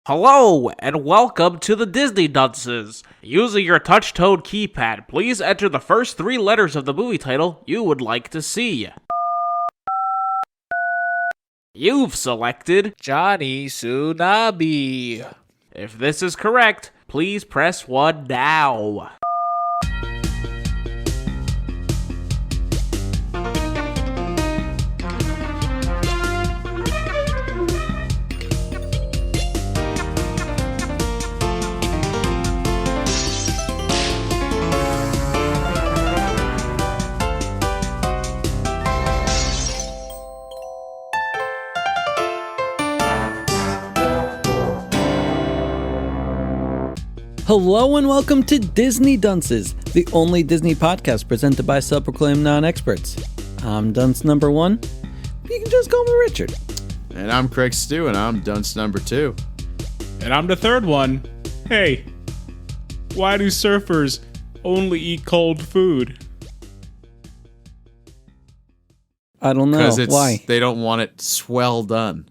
Hello, and welcome to the Disney Dunces. Using your touch-tone keypad, please enter the first 3 letters of the movie title you would like to see. You've selected Johnny Tsunami. If this is correct, please press 1 now. Hello and welcome to Disney Dunces, the only Disney podcast presented by self-proclaimed non-experts. I'm Dunce number 1. You can just call me Richard. And I'm Craig Stew, and I'm Dunce number 2. And I'm the third one. Hey, why do surfers only eat cold food? I don't know. Why? They don't want it swell done.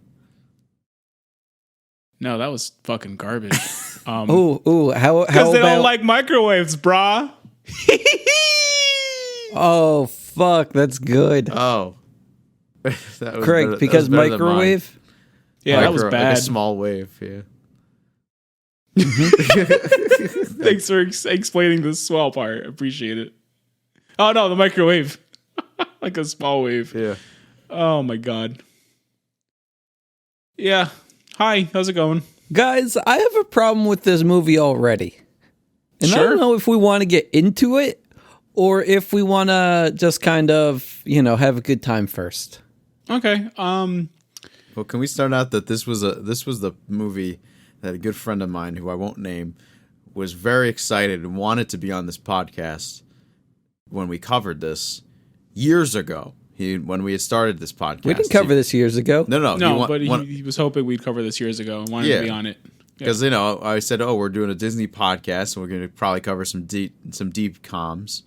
No, that was fucking garbage. How Because they about... don't like microwaves, brah. Oh, fuck, that's good. Oh. That was Craig, better, because that was better microwave? Yeah, that was bad. Like a small wave, yeah. Thanks for explaining the swell part. Appreciate it. Oh, no, the microwave. Like a small wave. Yeah. Oh, my God. Yeah. Hi, how's it going? Guys, I have a problem with this movie already. And I don't know if we want to get into it or if we want to just kind of, have a good time first. Okay. Well, can we start out that this was the movie that a good friend of mine, who I won't name, was very excited and wanted to be on this podcast when we covered this years ago. When we had started this podcast. We didn't cover this years ago. No, but he was hoping we'd cover this years ago and wanted to be on it. Because, I said, we're doing a Disney podcast, and we're going to probably cover some deep comms.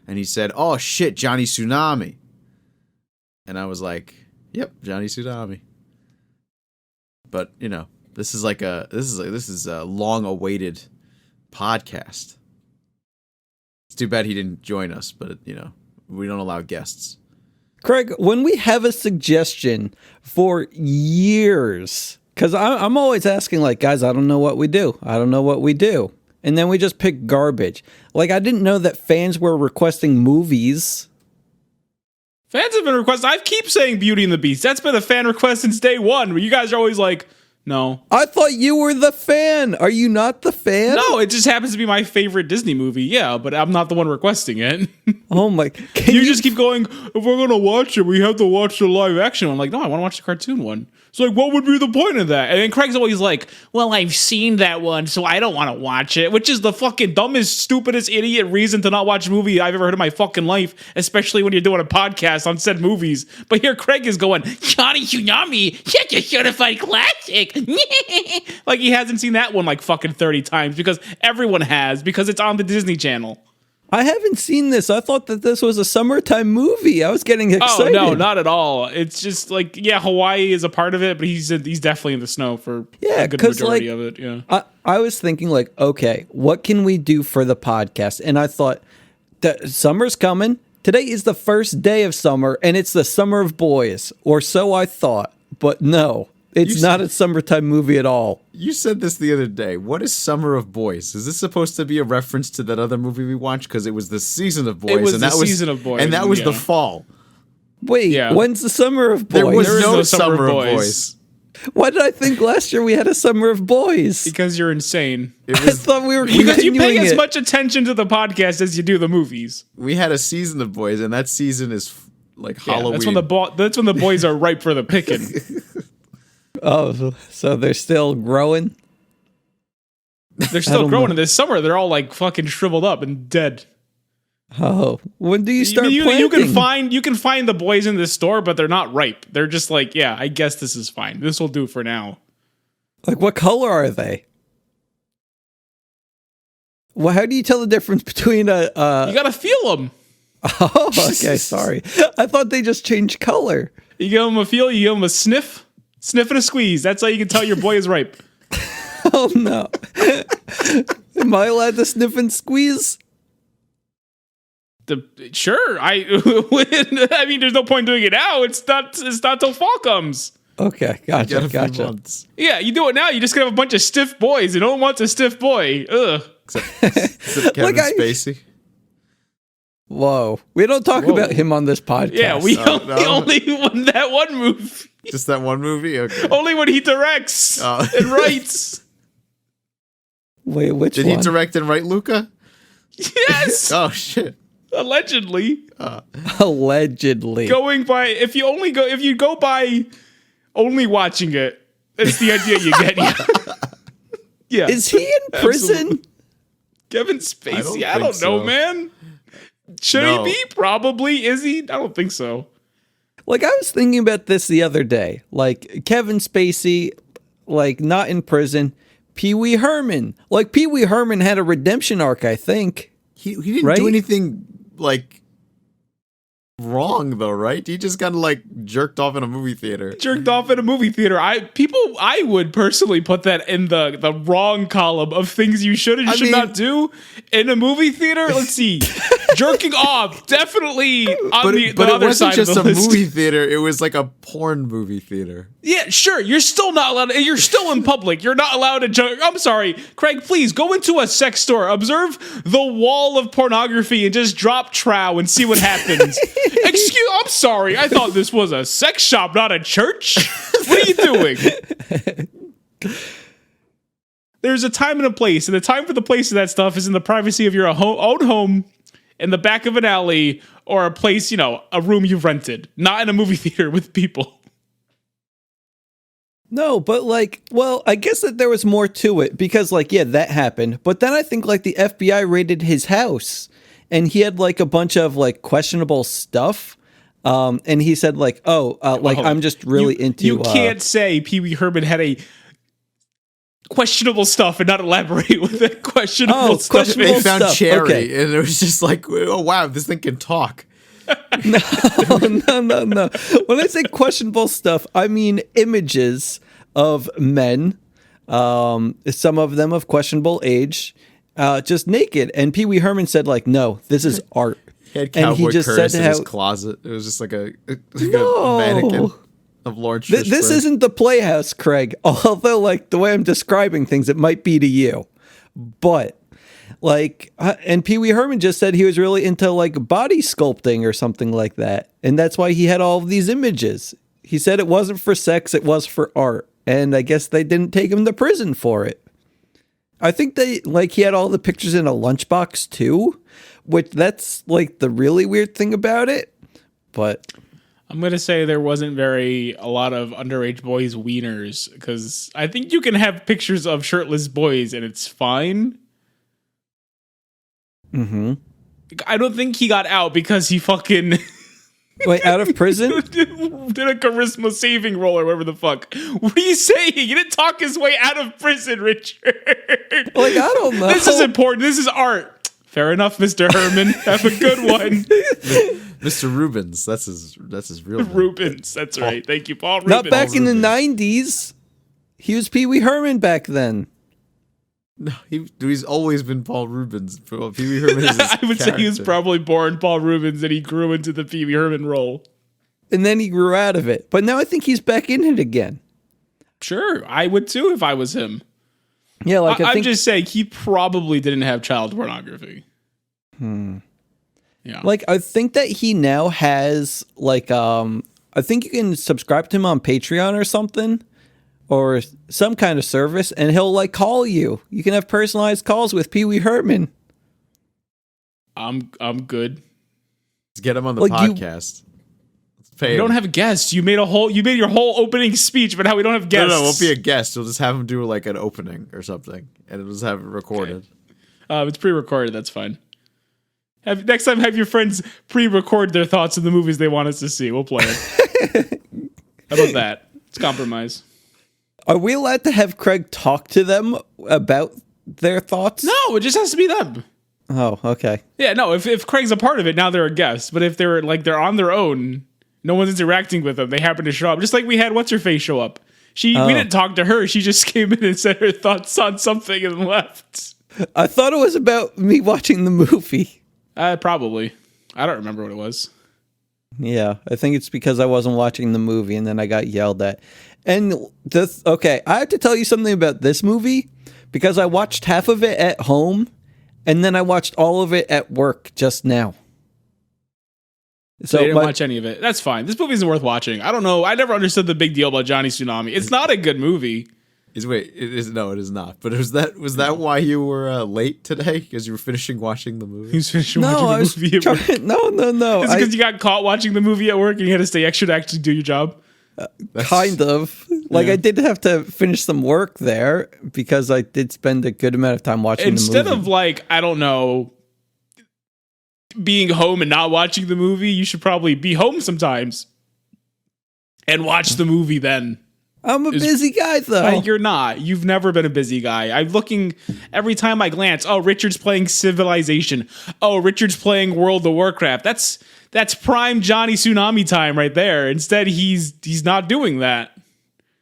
And he said, oh, shit, Johnny Tsunami. And I was like, yep, Johnny Tsunami. But, this is a long-awaited podcast. It's too bad he didn't join us, but, we don't allow guests. Craig, when we have a suggestion for years, because I'm always asking, guys, I don't know what we do. And then we just pick garbage. I didn't know that fans were requesting movies. Fans have been requesting. I keep saying Beauty and the Beast. That's been a fan request since day one. Where you guys are always like, no. I thought you were the fan. Are you not the fan? No, it just happens to be my favorite Disney movie. Yeah, but I'm not the one requesting it. Oh my! You just keep going, if we're gonna watch it, we have to watch the live action one. I'm like, no, I want to watch the cartoon one. It's like, what would be the point of that? And then Craig's always like, well, I've seen that one, so I don't want to watch it, which is the fucking dumbest, stupidest, idiot reason to not watch a movie I've ever heard in my fucking life, especially when you're doing a podcast on said movies. But here Craig is going, Johnny Tsunami, such a certified classic. Like he hasn't seen that one like fucking 30 times because everyone has, because it's on the Disney Channel. I haven't seen this. I thought that this was a summertime movie. I was getting excited. Oh, no, not at all. It's just Hawaii is a part of it, but he's definitely in the snow for a good majority of it. Yeah. I was thinking okay, what can we do for the podcast? And I thought that summer's coming. Today is the first day of summer, and it's the summer of boys, or so I thought. But no. It's not a summertime movie at all. You said this the other day. What is Summer of Boys? Is this supposed to be a reference to that other movie we watched? Because it was the Season of Boys. It was Season of Boys. And that was the fall. Wait, when's the Summer of Boys? There was no Summer of Boys. Why did I think last year we had a Summer of Boys? Because you're insane. I thought we were because you pay as much attention to the podcast as you do the movies. We had a Season of Boys, and that season is Halloween. That's when the boys are ripe for the picking. Oh, so they're still growing? They're still growing in this summer. They're all fucking shriveled up and dead. Oh, when do you start planting? You can find the boys in this store, but they're not ripe. They're just I guess this is fine. This will do for now. What color are they? Well, how do you tell the difference between You gotta feel them. Oh, okay, sorry. I thought they just changed color. You give them a feel, you give them a sniff and a squeeze. That's how you can tell your boy is ripe. Oh no. Am I allowed to sniff and squeeze? Sure. I mean, there's no point doing it now. It's not till fall comes. Okay, Got a few gotcha. months. Yeah, you do it now. You just gonna have a bunch of stiff boys, and no one wants a stiff boy. Ugh. Except Kevin Like Spacey. Whoa. We don't talk about him on this podcast. Yeah, we no. only won that one movie. Just that one movie? Okay. Only when he directs and writes. Wait, which Did one? he direct and write Luca? Yes, Oh, shit. allegedly. Allegedly. If you go by only watching it, that's the idea you get. Yeah. Is he in prison? Absolutely. Kevin Spacey? I think don't know, so. man. Should No. he be? Probably. Is he? I don't think so. Like, I was thinking about this the other day. Like, Kevin Spacey, like, not in prison. Pee Wee Herman. Like, Pee Wee Herman had a redemption arc, I think. He didn't Right? do anything, like, wrong, though, right? He just kind of, like, jerked off in a movie theater. Jerked off in a movie theater. I would personally put that in the wrong column of things you should and I should mean- not do in a movie theater. Let's see. Jerking off, definitely on the It other wasn't side of just the a list. movie theater. It was like a porn movie theater. Yeah, sure. You're still not allowed. You're still in public. You're not allowed to joke. I'm sorry, Craig. Please go into a sex store, observe the wall of pornography, and just drop trow and see what happens. I'm sorry. I thought this was a sex shop, not a church. What are you doing? There's a time and a place, and the time for the place of that stuff is in the privacy of your own home, in the back of an alley, or a place, a room you've rented, not in a movie theater with people. No, but like, well, I guess that there was more to it because, like, yeah, that happened. But then I think, like, the FBI raided his house and he had, like, a bunch of, like, questionable stuff. And he said, like, I'm just really into... You can't say Pee Wee Herman had a questionable stuff and not elaborate with that questionable stuff. questionable They found stuff, Cherry, okay. and it was just like, oh, wow, this thing can talk. No. When I say questionable stuff, I mean images of men, some of them of questionable age, just naked. And Pee Wee Herman said, like, no, this is art. He had And Cowboy he just Curtis said in his how- closet. It was just like a No. mannequin of Lawrence This Fishburne. isn't the Playhouse, Craig. Although, like, the way I'm describing things, it might be to you. But, like, and Pee Wee Herman just said he was really into, like, body sculpting or something like that. And that's why he had all of these images. He said it wasn't for sex, it was for art. And I guess they didn't take him to prison for it. I think he had all the pictures in a lunchbox too, which that's, like, the really weird thing about it. But I'm going to say there wasn't a lot of underage boys' wieners, because I think you can have pictures of shirtless boys and it's fine. mm-hmm. I don't think he got out because he fucking Wait, out of prison? did a charisma saving roll or whatever the fuck. What are you saying? He didn't talk his way out of prison, Richard. Like, I don't know. This is important. This is art. Fair enough, Mr. Herman. Have a good one. Mr. Rubens. That's his real name. Rubens. That's right. Thank you, Paul Rubens. Not back in the 90s. He was Pee Wee Herman back then. No, he's always been Paul Rubens. Pee Wee Herman is his I would say he was character. probably born Paul Rubens and he grew into the Pee Wee Herman role. And then he grew out of it. But now I think he's back in it again. Sure, I would too if I was him. Yeah, like I I'm think just saying he probably didn't have child pornography. Yeah. like I think that he now has like I think you can subscribe to him on Patreon or something or some kind of service and he'll like call you. You can have personalized calls with Pee Wee Herman. I'm good. Let's get him on the Like, you- podcast. Let's pay We him. don't have guests. You made your whole opening speech about how we don't have No, guests. no, it won't be a guest. We'll just have him do like an opening or something, and we'll just have it recorded. It's pre-recorded. That's fine. Next time, have your friends pre-record their thoughts of the movies they want us to see. We'll play it. How about that? It's compromise. Are we allowed to have Craig talk to them about their thoughts? No, it just has to be them. Oh, okay. Yeah, no. If Craig's a part of it, now they're a guest. But if they're on their own, no one's interacting with them. They happen to show up, just like we had what's her face show up We didn't talk to her. She just came in and said her thoughts on something and left. I thought it was about me watching the movie. Probably. I don't remember what it was. Yeah, I think it's because I wasn't watching the movie and then I got yelled at. And okay, I have to tell you something about this movie because I watched half of it at home and then I watched all of it at work just now. So you didn't watch any of it. That's fine. This movie isn't worth watching. I don't know. I never understood the big deal about Johnny Tsunami. It's not a good movie. No, it is not. But was that why you were late today? Because you were finishing watching the movie? He was finishing watching the movie at work. No. It's because you got caught watching the movie at work and you had to stay extra to actually do your job. Kind of. Like, I did have to finish some work there because I did spend a good amount of time watching the movie. Instead of, like, I don't know, being home and not watching the movie, you should probably be home sometimes and watch the movie then. I'm a busy guy, though. You're not. You've never been a busy guy. I'm looking every time I glance. Oh, Richard's playing Civilization. Oh, Richard's playing World of Warcraft. That's prime Johnny Tsunami time right there. Instead, he's not doing that.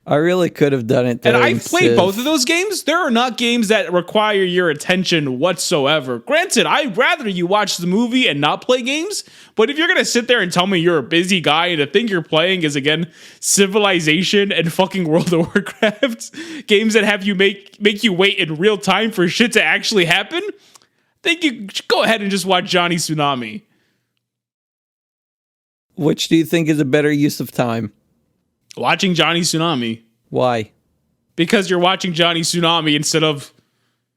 I really could have done it. And I've played both of those games. There are not games that require your attention whatsoever. Granted, I'd rather you watch the movie and not play games. But if you're going to sit there and tell me you're a busy guy and the thing you're playing is, again, Civilization and fucking World of Warcraft, games that have you make you wait in real time for shit to actually happen, then you go ahead and just watch Johnny Tsunami. Which do you think is a better use of time? Watching Johnny Tsunami. Why? Because you're watching Johnny Tsunami instead of...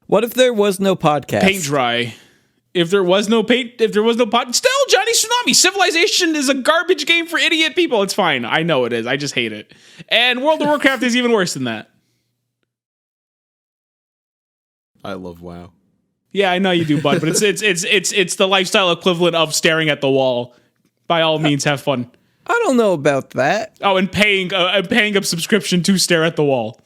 What if there was no podcast? Paint dry. If there was no Johnny Tsunami. Civilization is a garbage game for idiot people. It's fine. I know it is. I just hate it. And World of Warcraft is even worse than that. I love WoW. Yeah, I know you do, bud, but it's the lifestyle equivalent of staring at the wall. By all means, have fun. I don't know about that. Oh, and paying a subscription to stare at the wall.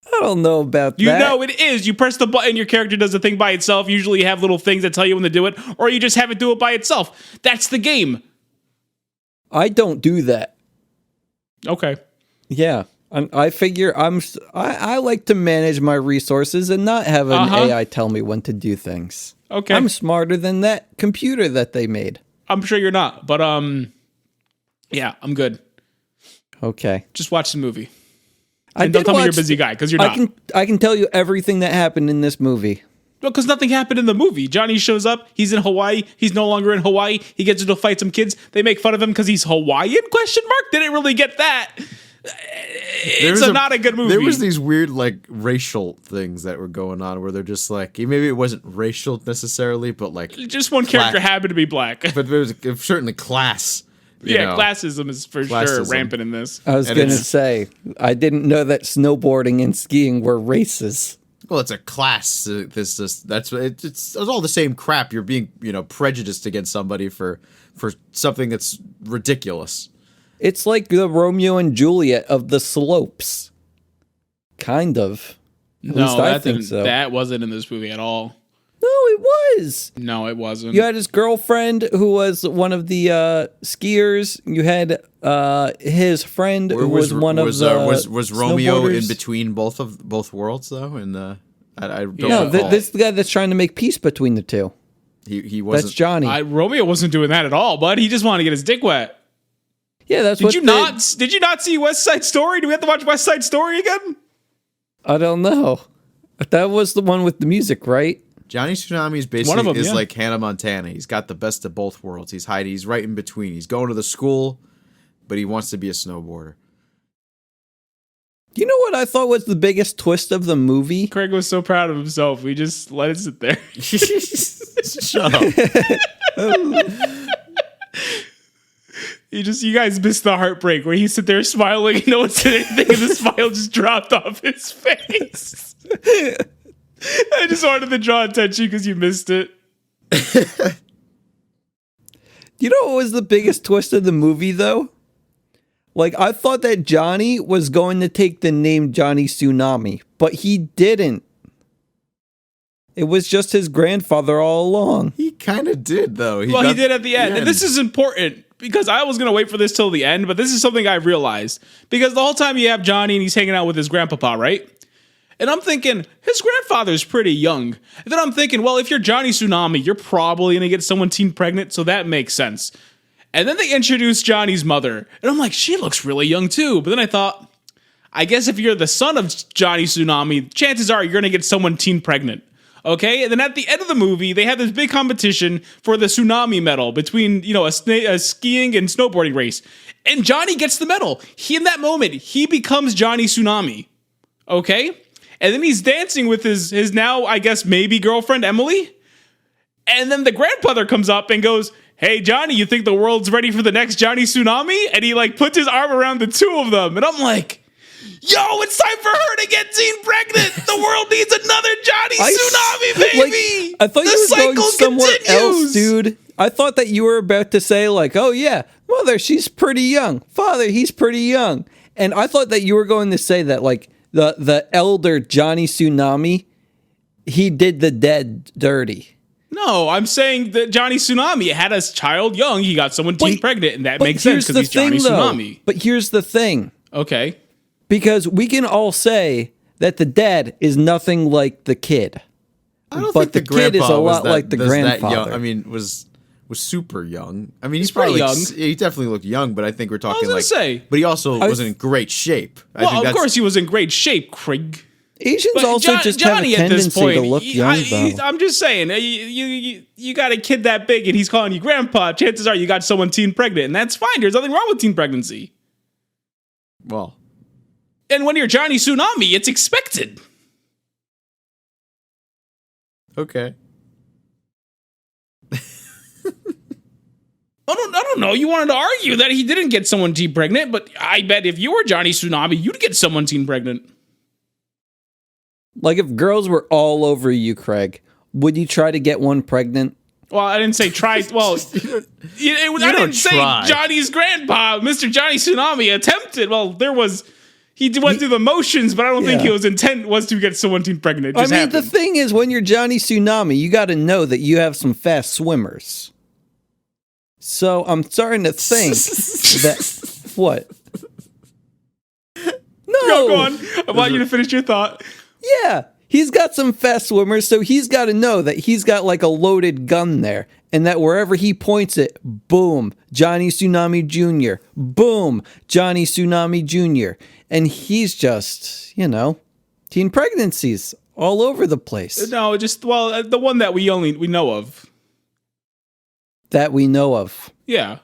I don't know about that. You know it is. You press the button, your character does the thing by itself. Usually you have little things that tell you when to do it, or you just have it do it by itself. That's the game. I don't do that. Okay. Yeah. I figure I like to manage my resources and not have an AI tell me when to do things. Okay. I'm smarter than that computer that they made. I'm sure you're not, but yeah, I'm good. Okay. Just watch the movie. And don't tell me you're a busy guy, because you're not. I can tell you everything that happened in this movie. Well, because nothing happened in the movie. Johnny shows up. He's in Hawaii. He's no longer in Hawaii. He gets to fight some kids. They make fun of him because he's Hawaiian? ? Didn't really get that. It's not a good movie. There was these weird, like, racial things that were going on where they're just like, maybe it wasn't racial necessarily, but like... Just one character happened to be black. But there was certainly class. Classism is for sure rampant in this. I was going to say, I didn't know that snowboarding and skiing were races. Well, it's a class. It's all the same crap. You're being, prejudiced against somebody for something that's ridiculous. It's like the Romeo and Juliet of the slopes. Kind of. At least I think so. That wasn't in this movie at all. No, it was. No, it wasn't. You had his girlfriend who was one of the skiers. You had his friend who was one of the Was Romeo in between both worlds though? And I don't know. This is the guy that's trying to make peace between the two. He wasn't. That's Johnny. Romeo wasn't doing that at all, bud. He just wanted to get his dick wet. Yeah, that's Did you not see West Side Story? Do we have to watch West Side Story again? I don't know. That was the one with the music, right? Johnny Tsunami is basically like Hannah Montana. He's got the best of both worlds. He's hiding. He's right in between. He's going to the school, but he wants to be a snowboarder. You know what I thought was the biggest twist of the movie? Craig was so proud of himself. We just let it sit there. Shut up. You guys missed the heartbreak where he sit there smiling and no one said anything and the smile just dropped off his face. I just wanted to draw attention because you missed it. You know what was the biggest twist of the movie, though? Like, I thought that Johnny was going to take the name Johnny Tsunami, but he didn't. It was just his grandfather all along. He kind of did, though. He did at the end. And this is important because I was going to wait for this till the end, but this is something I realized. Because the whole time you have Johnny and he's hanging out with his grandpapa, right? And I'm thinking, his grandfather's pretty young. And then I'm thinking, well, if you're Johnny Tsunami, you're probably going to get someone teen pregnant, so that makes sense. And then they introduced Johnny's mother. And I'm like, she looks really young too. But then I thought, I guess if you're the son of Johnny Tsunami, chances are you're going to get someone teen pregnant. Okay? And then at the end of the movie, they have this big competition for the Tsunami medal between, a skiing and snowboarding race. And Johnny gets the medal. In that moment, he becomes Johnny Tsunami. Okay? And then he's dancing with his now, I guess, maybe girlfriend, Emily. And then the grandfather comes up and goes, hey, Johnny, you think the world's ready for the next Johnny Tsunami? And he, puts his arm around the two of them. And I'm like, yo, it's time for her to get teen pregnant. The world needs another Johnny Tsunami, baby. I thought you were going somewhere else, dude. I thought that you were about to say, oh, yeah, mother, she's pretty young. Father, he's pretty young. And I thought that you were going to say that, the elder Johnny Tsunami, he did the dead dirty. No, I'm saying that Johnny Tsunami had a child young. He got someone teen pregnant, and that makes sense because he's Johnny Tsunami. But here's the thing. Okay. Because we can all say that the dad is nothing like the kid. I don't but think the kid is a lot like the grandfather. Young. I mean, was super young. I mean, he's pretty probably young. He definitely looked young, but I think we're talking but he also wasn't in great shape. Well, of course he was in great shape, Craig. Asians But also just Johnny have a at this tendency point, to look young, though. I'm just saying, you got a kid that big and he's calling you grandpa. Chances are you got someone teen pregnant, and that's fine. There's nothing wrong with teen pregnancy. Well, and when you're Johnny Tsunami, it's expected. Okay. I don't know. You wanted to argue that he didn't get someone teen pregnant, but I bet if you were Johnny Tsunami, you'd get someone teen pregnant. If girls were all over you, Craig, would you try to get one pregnant? Well, I didn't say try. Well, I didn't say Johnny's grandpa, Mr. Johnny Tsunami, attempted. Well, he went through the motions, but I don't think his intent was to get someone teen pregnant. It just happened. The thing is, when you're Johnny Tsunami, you got to know that you have some fast swimmers. So I'm starting to think that what? No, go on. I want you to finish your thought. Yeah, he's got some fast swimmers, so he's got to know that he's got a loaded gun there, and that wherever he points it, boom, Johnny Tsunami Jr., boom, Johnny Tsunami Jr., and he's just, teen pregnancies all over the place. No, the one that we know of. That we know of. Yeah.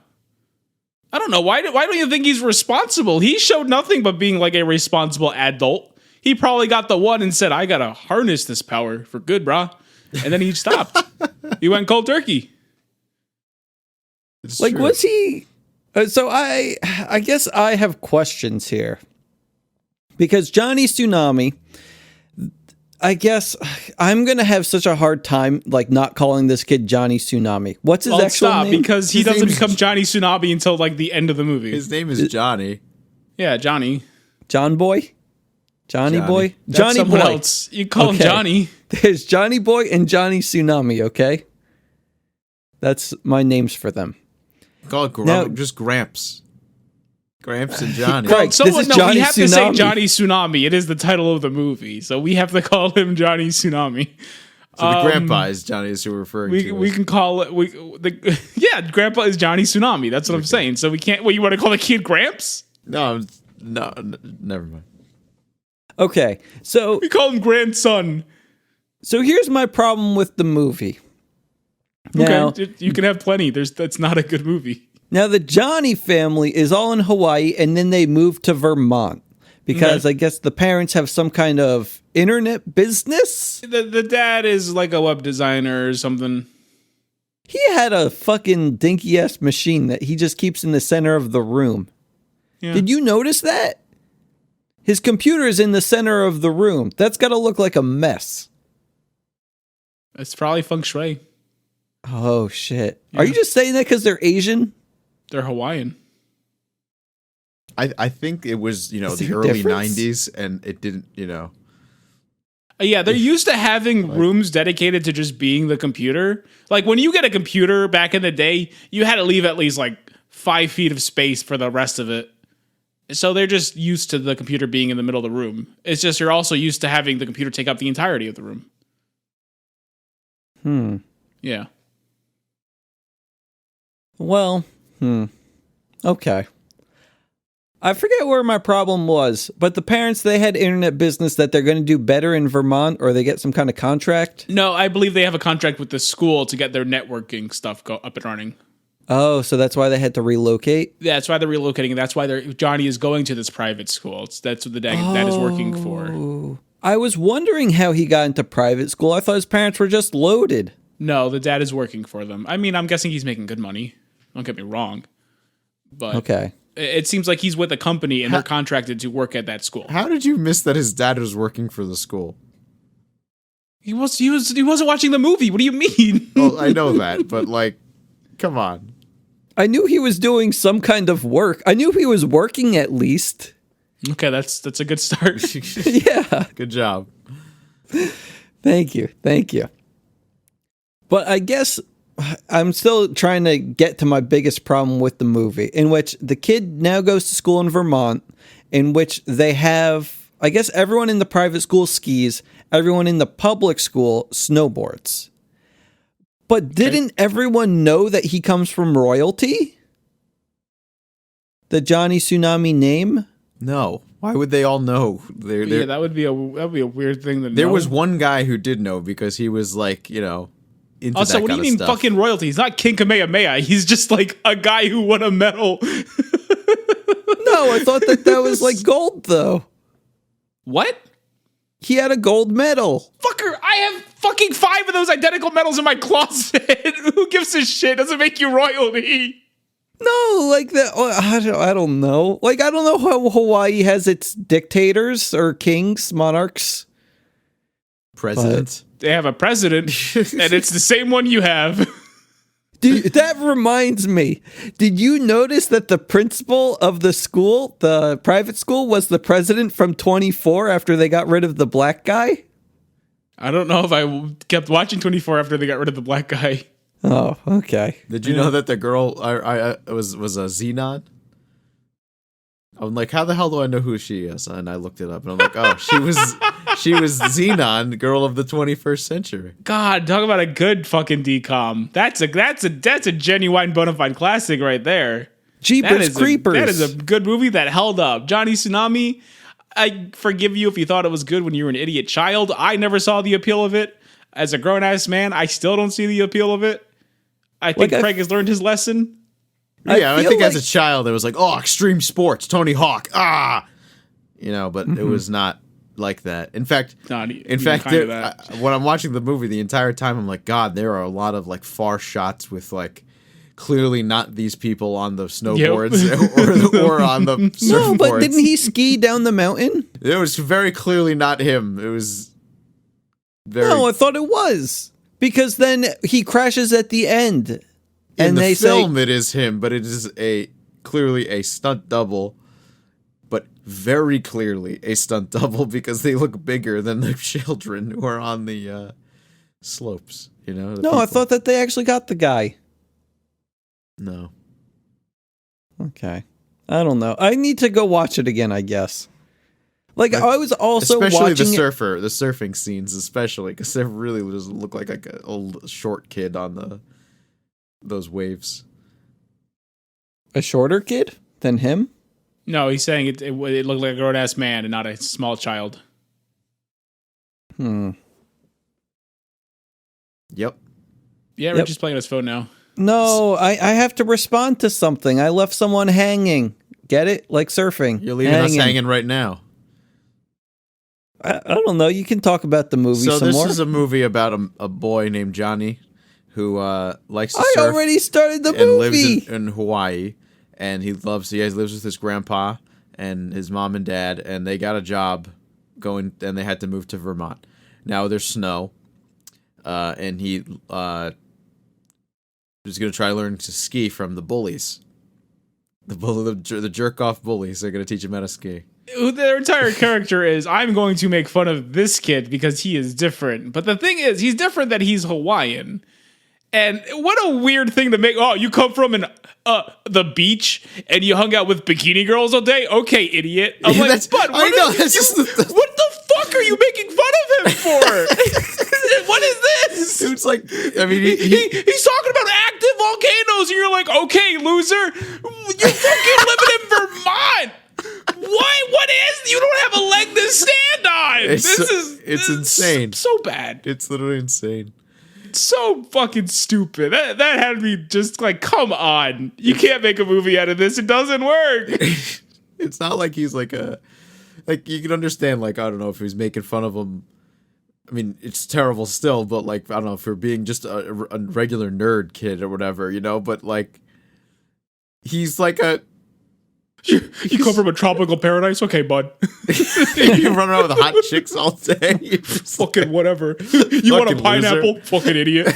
I don't know. Why don't you think he's responsible? He showed nothing but being a responsible adult. He probably got the one and said, I got to harness this power for good, brah. And then he stopped. He went cold turkey. It's true. Was he... so I guess I have questions here. Because Johnny Tsunami... I guess I'm going to have such a hard time, not calling this kid Johnny Tsunami. What's his actual name? Because he doesn't become Johnny Tsunami until, the end of the movie. His name is Johnny. Yeah, Johnny. John Boy? Johnny Boy? That's Johnny someone Boy. else. You call him Johnny. There's Johnny Boy and Johnny Tsunami, okay? That's my names for them. Call it just Gramps. Gramps and Johnny. Craig, this is Johnny we have Tsunami. to say Johnny Tsunami. It is the title of the movie, so we have to call him Johnny Tsunami. So the grandpa is Johnny, is who we're referring to. We can call it. Grandpa is Johnny Tsunami. That's what I'm saying. So we can't. What, you want to call the kid Gramps? No, never mind. Okay, so We call him grandson. so here's my problem with the movie. Now, Okay, you can have plenty. That's not a good movie. Now, the Johnny family is all in Hawaii, and then they moved to Vermont because I guess the parents have some kind of internet business. The dad is like a web designer or something. He had a fucking dinky-ass machine that he just keeps in the center of the room. Yeah. Did you notice that? His computer is in the center of the room. That's got to look like a mess. It's probably feng shui. Oh, shit. Are you just saying that because they're Asian? They're Hawaiian. I think it was, the there a early difference? 90s, and it didn't, Yeah, they're used to having rooms dedicated to just being the computer. Like when you get a computer back in the day, you had to leave at least 5 feet of space for the rest of it. So they're just used to the computer being in the middle of the room. It's just you're also used to having the computer take up the entirety of the room. Yeah. Well, okay. I forget where my problem was, but the parents, they had internet business that they're going to do better in Vermont, or they get some kind of contract. No, I believe they have a contract with the school to get their networking stuff up and running. Oh, so that's why they had to relocate? Yeah, that's why they're relocating, and that's why Johnny is going to this private school. That's what the dad is working for. I was wondering how he got into private school. I thought his parents were just loaded. No, the dad is working for them. I mean, I'm guessing he's making good money. Don't get me wrong. But Okay. It seems like he's with a company and they're contracted to work at that school. How did you miss that his dad was working for the school? He wasn't watching the movie. What do you mean? Well, I know that, but like, come on. I knew he was doing some kind of work. I knew he was working at least. Okay, that's a good start. Yeah. Good job. Thank you. But I guess I'm still trying to get to my biggest problem with the movie, in which the kid now goes to school in Vermont, in which they have, I guess everyone in the private school skis, everyone in the public school snowboards. But didn't everyone know that he comes from royalty? The Johnny Tsunami name? No. Why would they all know? Yeah, that would be a weird thing to know. There was one guy who did know because he was like, into also, that what do kind you mean of stuff. fucking royalty? He's not King Kamehameha. He's just like a guy who won a medal. No, I thought that was like gold, though. What? He had a gold medal. Fucker, I have fucking 5 of those identical medals in my closet. Who gives a shit? Doesn't make you royalty. No, like that. I don't know. Like, I don't know how Hawaii has its dictators or kings, monarchs. President. They have a president, and it's the same one you have. Dude, that reminds me. Did you notice that the principal of the school, the private school, was the president from 24 after they got rid of the black guy? I don't know if I kept watching 24 after they got rid of the black guy. Oh, okay. Did you know that the girl was a Xenon? I'm like, how the hell do I know who she is? And I looked it up, and I'm like, oh, she was Xenon, girl of the 21st century. God, talk about a good fucking decom. That's a genuine bona fide classic right there. Jeepers Creepers. That is a good movie that held up. Johnny Tsunami, I forgive you if you thought it was good when you were an idiot child. I never saw the appeal of it. As a grown-ass man, I still don't see the appeal of it. I think Craig has learned his lesson. Yeah, I think like as a child, it was like, oh, extreme sports, Tony Hawk, but it was not like that. In fact, when I'm watching the movie the entire time, I'm like, God, there are a lot of like far shots with like clearly not these people on the snowboards or on the surfboards. No, but didn't he ski down the mountain? It was very clearly not him. It was very. No, I thought it was. Because then he crashes at the end. In the film, it is him, but it is clearly a stunt double, but very clearly a stunt double because they look bigger than the children who are on the slopes. I thought that they actually got the guy. No. Okay. I don't know. I need to go watch it again, I guess. Like, I was also especially watching the surfing scenes, especially because they really just look like a old short kid on those waves. A shorter kid than him? No, he's saying it looked like a grown-ass man and not a small child. Yep. Yeah, Richie's playing on his phone now. No, I have to respond to something. I left someone hanging. Get it? Like surfing. You're leaving us hanging right now. I don't know. You can talk about the movie some more. So this is a movie about a boy named Johnny who likes to surf. I already started the movie. And lives in Hawaii. And he lives with his grandpa and his mom and dad. And they got a job and they had to move to Vermont. Now there's snow. And he is going to try to learn to ski from the bullies. The jerk-off bullies are going to teach him how to ski. Their entire character is, I'm going to make fun of this kid because he is different. But the thing is, he's different that he's Hawaiian. And what a weird thing to make. Oh, you come from the beach and you hung out with bikini girls all day? Okay, idiot. I'm like, but what the fuck are you making fun of him for? What is this? It's like, I mean, he's talking about active volcanoes, and you're like, okay, loser, you fucking living in Vermont. What is? You don't have a leg to stand on. It's insane. So bad. It's literally insane. So fucking stupid. That had me just like, come on. You can't make a movie out of this. It doesn't work. It's not like he's like you can understand, like, I don't know if he's making fun of him. I mean, it's terrible still, but like, I don't know, for being just a regular nerd kid or whatever, you know, but like, he's like You come from a tropical paradise? Okay, bud. you run around with hot chicks all day. Fucking whatever. You want a pineapple? Loser. Fucking idiot.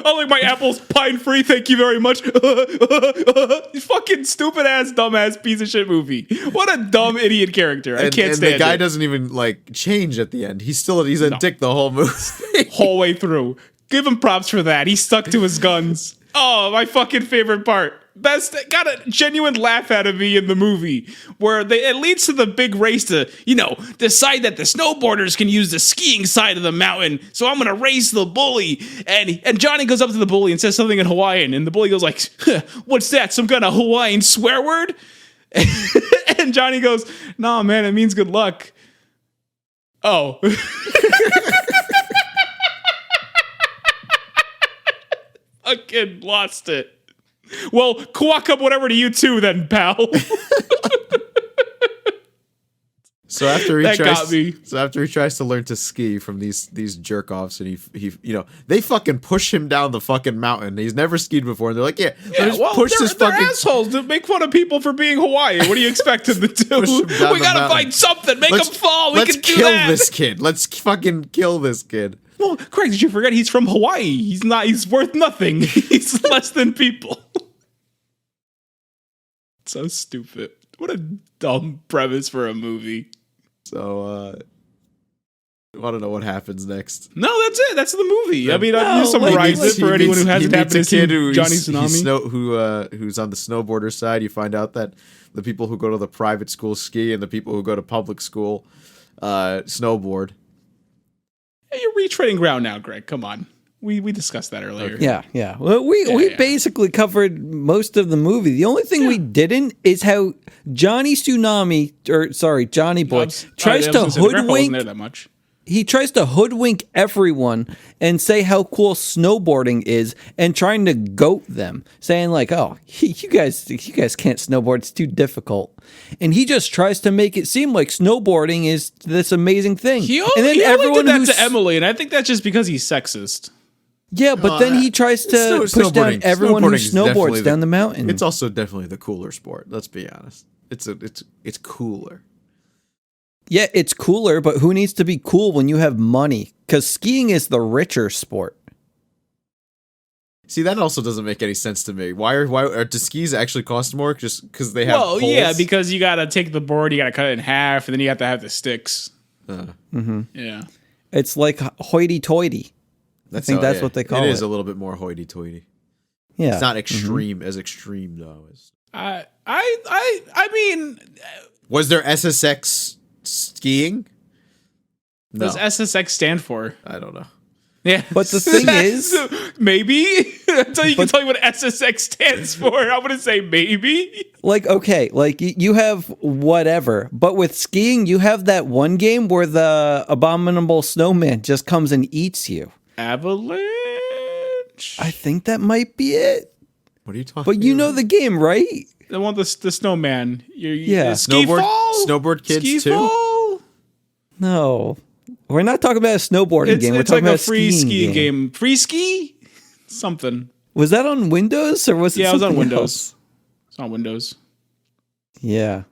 I like my apples pine free. Thank you very much. Fucking stupid ass, dumbass piece of shit movie. What a dumb idiot character. I can't stand it. And the guy doesn't even like change at the end. He's a dick the whole movie. Whole way through. Give him props for that. He stuck to his guns. Oh, my fucking favorite part. Best, got a genuine laugh out of me in the movie where it leads to the big race to, decide that the snowboarders can use the skiing side of the mountain. So I'm going to race the bully. And Johnny goes up to the bully and says something in Hawaiian. And the bully goes like, what's that? Some kind of Hawaiian swear word? And Johnny goes, nah, man, it means good luck. Oh. Fucking lost it. Well, quack up whatever to you too, then, pal. So after he tries to learn to ski from these jerk offs, and he they fucking push him down the fucking mountain. He's never skied before, and they're like, they're assholes to make fun of people for being Hawaiian. What do you expect them to do? We gotta find something. Make him fall. We can do that. Let's kill this kid. Let's fucking kill this kid. Well, Craig, did you forget he's from Hawaii? He's worth nothing. He's less than people. So stupid. What a dumb premise for a movie. So, I don't know what happens next. No, that's it. That's the movie. I mean, I'll just summarize it for anyone who hasn't happened to see Johnny Tsunami. Who's on the snowboarder side. You find out that the people who go to the private school ski and the people who go to public school snowboard. Hey, you're retreading ground now, Greg. Come on. We discussed that earlier. Yeah. Well, we basically covered most of the movie. The only thing we didn't is how Johnny Boy tries to hoodwink. There that much. He tries to hoodwink everyone and say how cool snowboarding is, and trying to goat them, saying like, "Oh, you guys can't snowboard; it's too difficult." And he just tries to make it seem like snowboarding is this amazing thing. He only did that to Emily, and I think that's just because he's sexist. Yeah, but then he tries to push down everyone who snowboards down the mountain. It's also definitely the cooler sport. Let's be honest. It's cooler. Yeah, it's cooler, but who needs to be cool when you have money? Because skiing is the richer sport. See, that also doesn't make any sense to me. Why do skis actually cost more just because they have poles? Yeah, because you got to take the board, you got to cut it in half, and then you have to have the sticks. Yeah. It's like hoity-toity. I think that's what they call it. It is a little bit more hoity-toity. Yeah. It's not extreme though. I mean, was there SSX skiing? No. What does SSX stand for? I don't know. Yeah, but the thing is, maybe until you can tell me what SSX stands for, I'm gonna say maybe. Like, okay, like you have whatever, but with skiing, you have that one game where the abominable snowman just comes and eats you. Avalanche. I think that might be it. What are you talking? But you know the game, right? The one, the snowman. Snowboard kids ski too. Fall? No, we're not talking about a snowboarding game. We're talking about a free skiing game. Free ski? Something. Was that on Windows or was it? Yeah, it was on Windows. Else? It's on Windows. Yeah,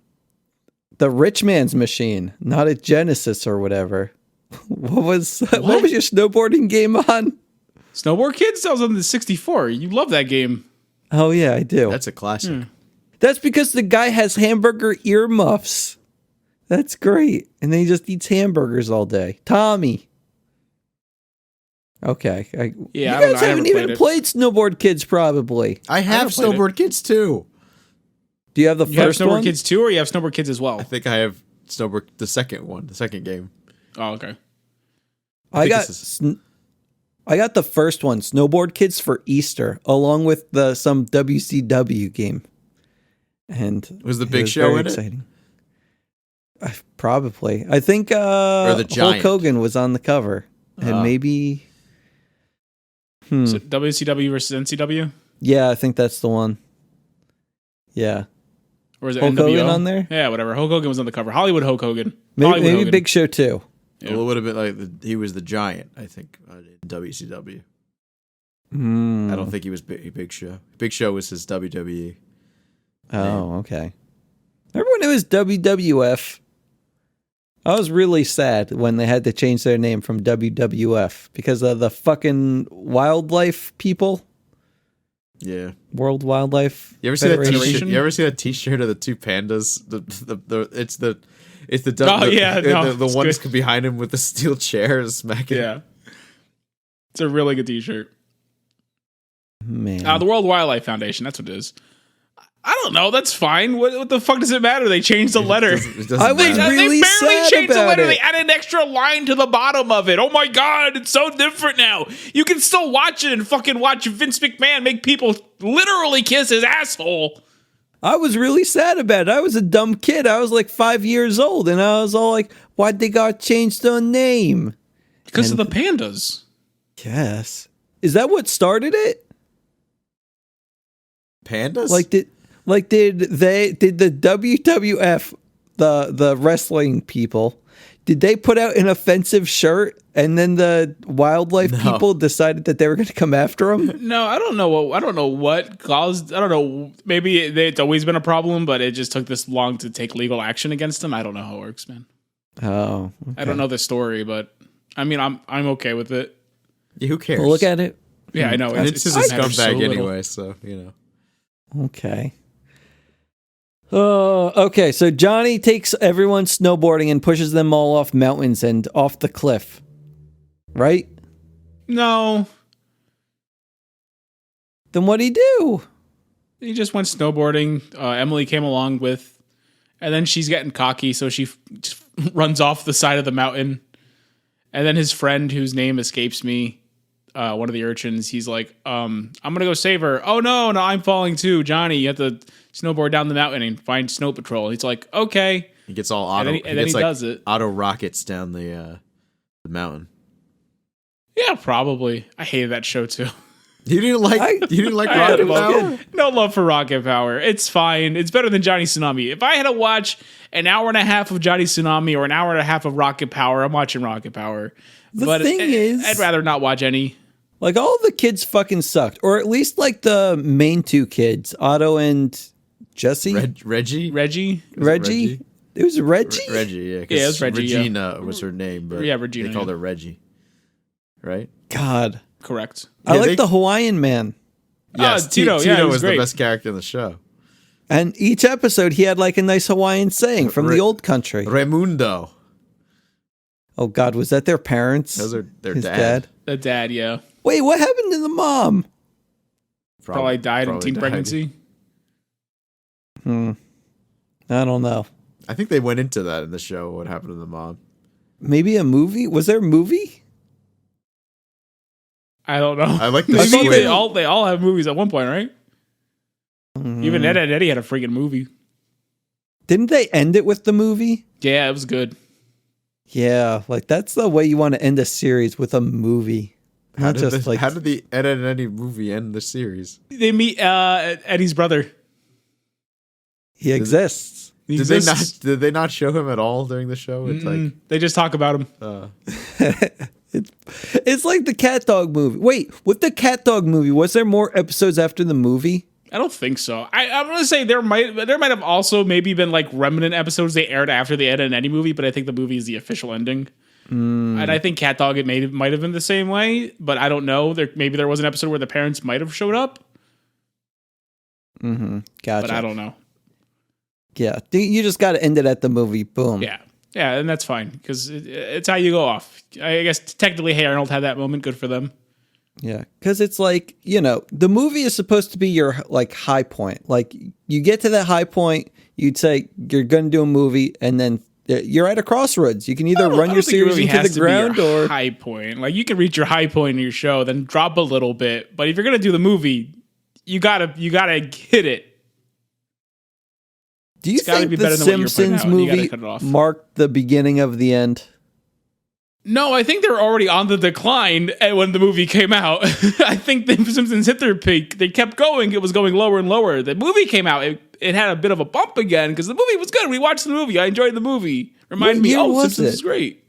the rich man's machine, not a Genesis or whatever. What was your snowboarding game on? Snowboard Kids? That was on the 64. You love that game. Oh yeah, I do. That's a classic. That's because the guy has hamburger earmuffs. That's great. And then he just eats hamburgers all day. Tommy. Okay. Yeah, you I don't guys know. I haven't never even played played Snowboard Kids, probably. I have never played it. Snowboard Kids too. Do you have the You have first Snowboard one? Kids 2 or you have Snowboard Kids as well? I think I have Snowboard, the second game. Oh, okay. I think got this is- I got the first one, Snowboard Kids, for Easter, along with some WCW game. And Was the it Big Show very in it? exciting. Probably. I think the Hulk Giant. Hogan was on the cover. And maybe So WCW versus NCW? yeah, I think that's the one. Yeah. Or is it Hulk NWO? Hogan on there? Yeah, whatever. Hulk Hogan was on the cover. Hollywood Hulk Hogan. Maybe, Hollywood maybe Hogan. Big Show too. Yeah. Well, it would have been like he was the Giant, I think, in WCW. Mm. I don't think he was Big Show. Big Show was his WWE. Oh, okay. Remember when it was WWF? I was really sad when they had to change their name from WWF because of the fucking wildlife people. Yeah. World Wildlife. You ever see that Federation. T-shirt? You ever see that T-shirt of the two pandas? It's the Oh, yeah, no, the it's one good. behind him with the steel chair smacking. Yeah. It's a really good t-shirt. Man. The World Wildlife Foundation. That's what it is. I don't know. That's fine. What the fuck does it matter? They changed the letter. It doesn't I was matter. really they barely sad changed the about letter. it. They added an extra line to the bottom of it. Oh my god, it's so different now. You can still watch it and fucking watch Vince McMahon make people literally kiss his asshole. I was really sad about it. I was a dumb kid. I was like 5 years old, and I was all like, why'd they got changed their name? Because of the pandas. Yes. Is that what started it? Pandas? Did the WWF, the wrestling people, did they put out an offensive shirt and then the wildlife people decided that they were going to come after them? No, I don't know what caused. I don't know. Maybe it's always been a problem, but it just took this long to take legal action against them. I don't know how it works, man. Oh, I don't know the story, but I mean, I'm okay with it. Yeah, who cares? well, look at it. Yeah, I know. Vince is a it matters so scumbag little. anyway, so you know. Okay. Okay, so Johnny takes everyone snowboarding and pushes them all off mountains and off the cliff. Right? No, Then what'd he do? he just went snowboarding. Emily came along with, and then she's getting cocky, so she just runs off the side of the mountain. And then his friend, whose name escapes me, one of the urchins, he's like, I'm gonna go save her. Oh no, I'm falling too. Johnny, you have to snowboard down the mountain and find Snow Patrol. He's like, okay. He gets all auto. And then he gets does it. Auto rockets down the mountain. Yeah, probably. I hated that show too. You didn't like I Rocket love Power? it. No love for Rocket Power. It's fine. It's better than Johnny Tsunami. If I had to watch an hour and a half of Johnny Tsunami or an hour and a half of Rocket Power, I'm watching Rocket Power. The thing is, I'd rather not watch any. like, all the kids fucking sucked, or at least like the main two kids, Otto and Jesse. Reggie? Reggie? Reggie. It was Reggie. Reggie, yeah. 'cause Yeah, it was Reggie, yeah. Regina was her name, but Yeah, Regina, they called yeah. her Reggie. Right? God, Correct. I Yeah, like they- the Hawaiian man. Yes, Tito, Tito yeah, he was was the great. best character in the show. And each episode, he had like a nice Hawaiian saying from the old country. Raimundo. Oh God, was that their parents? Those are their His dad. The dad, yeah. Wait, what happened to the mom? Probably died in teen died. pregnancy. I don't know. I think they went into that in the show, what happened to the mom. Maybe a movie? Was there a movie? I don't know. I like the Maybe squid. they all have movies at one point, right? Even Ed, Ed, Eddie had a freaking movie. Didn't they end it with the movie? Yeah, it was good. Yeah, like that's the way you want to end a series, with a movie. How Not did, just the, like how did the Ed, Ed and Eddie movie end the series? They meet Eddie's brother. he exists. He Did exists. they not show him at all during the show? It's They just talk about him. It's like the Cat Dog movie. Wait, with the Cat Dog movie, was there more episodes after the movie? I don't think so. I'm gonna say there might have also maybe been like remnant episodes they aired after the Ed and Eddie movie, but I think the movie is the official ending. And I think Cat Dog might have been the same way, but I don't know. Maybe there was an episode where the parents might have showed up, Gotcha. but I don't know. Yeah, you just got to end it at the movie. Boom. Yeah, Yeah, and that's fine because it's how you go off. I guess technically, Hey Arnold had that moment. Good for them. Yeah, because it's like, the movie is supposed to be your like high point. Like you get to that high point, you'd say you're going to do a movie, and then you're at a crossroads. You can either run your series into the ground or high point. Like you can reach your high point in your show, then drop a little bit. But if you're going to do the movie, you gotta hit it. Do you think the Simpsons movie marked the beginning of the end? No, I think they were already on the decline when the movie came out. I think the Simpsons hit their peak. They kept going. It was going lower and lower. The movie came out. It had a bit of a bump again because the movie was good. We watched the movie. I enjoyed the movie. Reminded me, Simpsons is great.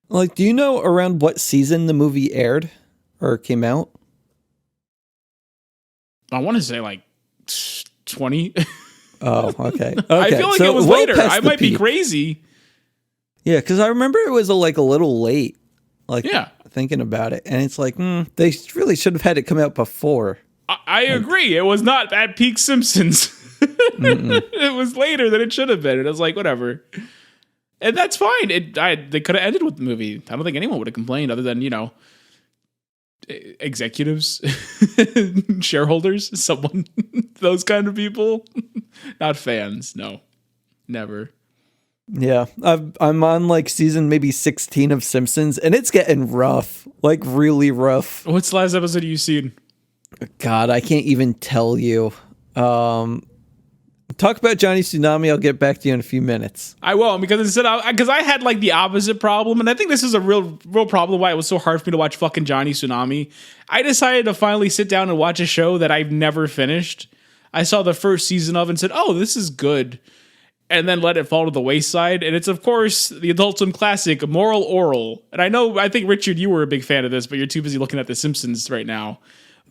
Like, do you know around what season the movie aired or came out? I want to say like 20. Oh, okay. I feel like it was later. I might be crazy. Yeah, because I remember it was a little late. Thinking about it, and it's like they really should have had it come out before. I agree. It was not at peak Simpsons. It was later than it should have been. And I was like, whatever, and that's fine. They could have ended with the movie. I don't think anyone would have complained, other than executives, shareholders, someone, those kind of people, not fans. No, never. Yeah, I'm on like season maybe 16 of Simpsons, and it's getting rough, like really rough. What's the last episode you've seen? God, I can't even tell you. Talk about Johnny Tsunami. I'll get back to you in a few minutes. I will, because I had like the opposite problem, and I think this is a real problem why it was so hard for me to watch fucking Johnny Tsunami. I decided to finally sit down and watch a show that I've never finished. I saw the first season of and said, "Oh, this is good." And then let it fall to the wayside. And it's, of course, the Adult Swim classic, Moral Oral. And I think, Richard, you were a big fan of this, but you're too busy looking at The Simpsons right now.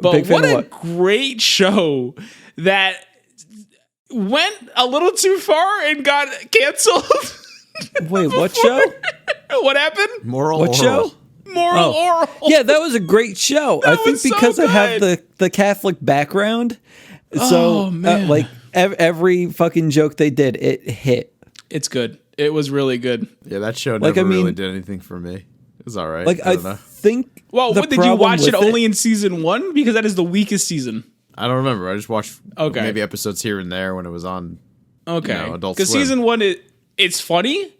But what a great show that went a little too far and got canceled. Wait, what show? What happened? Moral Oral. show? Moral Oral. Yeah, that was a great show. I think because I have the Catholic background. So, every fucking joke they did, it hit. It's good. It was really good. Yeah, that show never really did anything for me. It was all right. I think. Well, did you watch it only in season 1? Because that is the weakest season. I don't remember. I just watched maybe episodes here and there when it was on. Okay. Adult Swim. Because season 1, it's funny.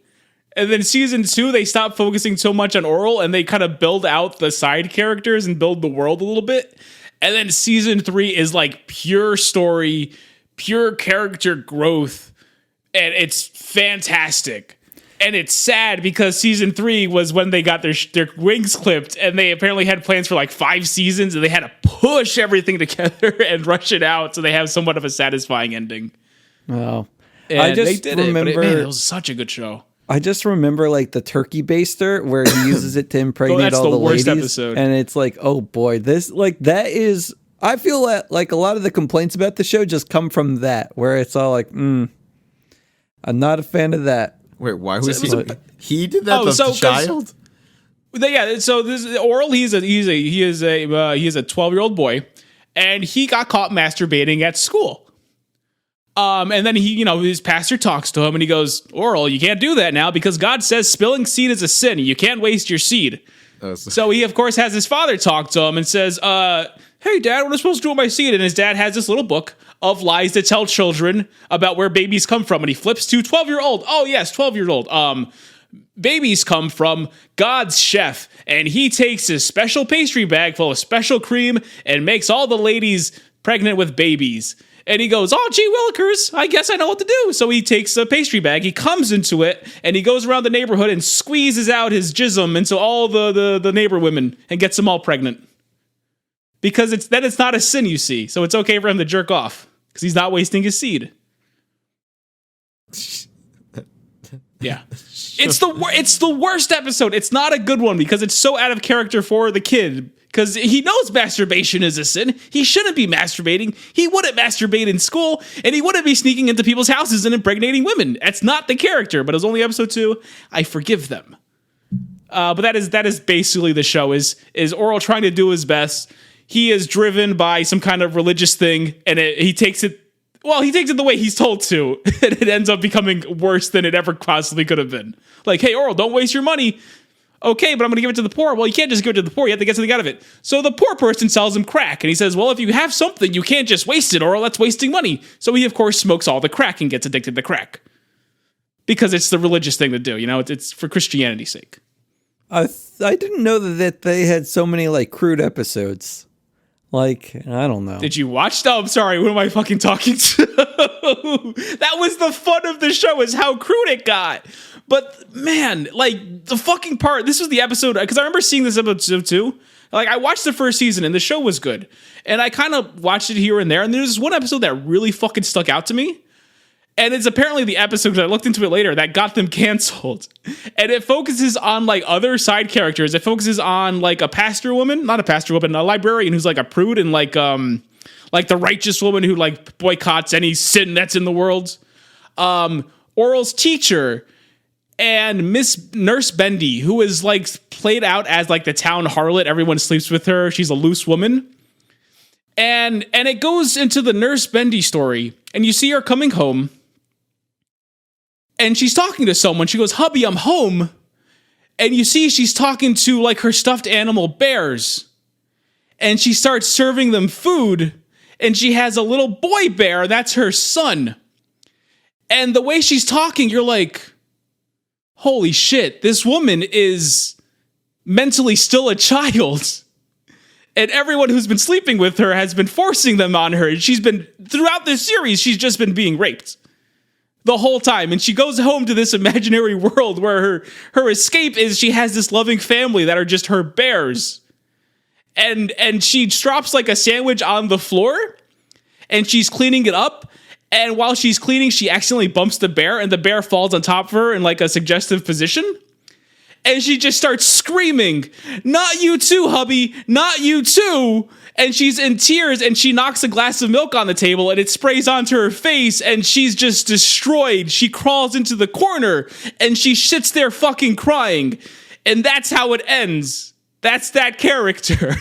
And then season 2, they stop focusing so much on Oral and they kind of build out the side characters and build the world a little bit. And then season 3 is like pure story, pure character growth, and it's fantastic. And it's sad because season 3 was when they got their wings clipped, and they apparently had plans for like 5 seasons, and they had to push everything together and rush it out so they have somewhat of a satisfying ending. Oh, and they did remember it was such a good show. I just remember like the turkey baster where he uses it to impregnate all the ladies. That's the worst episode. And it's like, oh boy, that is. I feel that like a lot of the complaints about the show just come from that, where it's all like, I'm not a fan of that. Wait, why was he did that? The child. Yeah, so this is Oral. He is a 12-year-old boy, and he got caught masturbating at school. And then his pastor talks to him and he goes, "Oral, you can't do that now because God says spilling seed is a sin. You can't waste your seed." So he, of course, has his father talk to him and says, "Hey, Dad, what am I supposed to do with my seed?" And his dad has this little book of lies to tell children about where babies come from. And he flips to 12-year-old. Oh, yes, 12-year-old. Babies come from God's chef. And he takes his special pastry bag full of special cream and makes all the ladies pregnant with babies. And he goes, "Oh, gee willikers, I guess I know what to do." So he takes a pastry bag, he comes into it, and he goes around the neighborhood and squeezes out his jism into all the neighbor women and gets them all pregnant. Because it's not a sin, you see. So it's okay for him to jerk off because he's not wasting his seed. Yeah. It's the worst episode. It's not a good one because it's so out of character for the kid. Because he knows masturbation is a sin. He shouldn't be masturbating. He wouldn't masturbate in school, and he wouldn't be sneaking into people's houses and impregnating women. That's not the character, but it was only episode 2. I forgive them. But that is basically the show, is Oral trying to do his best. He is driven by some kind of religious thing, and he takes it Well, he takes it the way he's told to, and it ends up becoming worse than it ever possibly could have been. Like, hey, Oral, don't waste your money. Okay, but I'm going to give it to the poor. Well, you can't just give it to the poor. You have to get something out of it. So the poor person sells him crack, and he says, well, if you have something, you can't just waste it, Oral. That's wasting money. So he, of course, smokes all the crack and gets addicted to crack. Because it's the religious thing to do, you know? It's for Christianity's sake. I didn't know that they had so many like crude episodes. Like, I don't know. Did you watch? Oh, I'm sorry. What am I fucking talking to? That was the fun of the show, is how crude it got. But man, like the fucking part, this was the episode, because I remember seeing this episode too. Like I watched the first season and the show was good. And I kind of watched it here and there. And there's this one episode that really fucking stuck out to me. And it's apparently the episode, because I looked into it later, that got them canceled. And it focuses on like other side characters. It focuses on like a pastor woman, not a pastor woman, a librarian who's like a prude, and like the righteous woman who like boycotts any sin that's in the world. Oral's teacher and Miss Nurse Bendy, who is like played out as like the town harlot. Everyone sleeps with her. She's a loose woman. And it goes into the Nurse Bendy story, and you see her coming home. And she's talking to someone. She goes, hubby, I'm home. And you see she's talking to like her stuffed animal bears. And she starts serving them food. And she has a little boy bear. That's her son. And the way she's talking, you're like, holy shit, this woman is mentally still a child. And everyone who's been sleeping with her has been forcing them on her. And she's been, throughout this series, she's just been being raped. The whole time. And she goes home to this imaginary world where her escape is she has this loving family that are just her bears. And she drops like a sandwich on the floor and she's cleaning it up. And while she's cleaning, she accidentally bumps the bear and the bear falls on top of her in like a suggestive position. And she just starts screaming, not you too, hubby, not you too. And she's in tears and she knocks a glass of milk on the table and it sprays onto her face and she's just destroyed. She crawls into the corner and she sits there fucking crying. And that's how it ends. That's that character.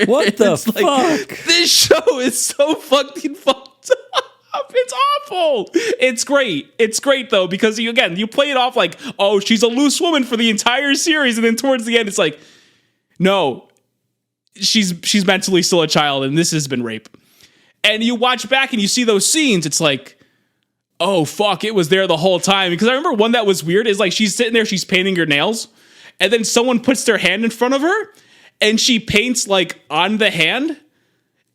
What the fuck? Like, this show is so fucking fucked up. It's awful. It's great. It's great though, because you play it off like, oh, she's a loose woman for the entire series, and then towards the end it's like, no, she's mentally still a child and this has been rape. And you watch back and you see those scenes, it's like, oh fuck, it was there the whole time. Because I remember one that was weird is like she's sitting there, she's painting her nails, and then someone puts their hand in front of her and she paints like on the hand.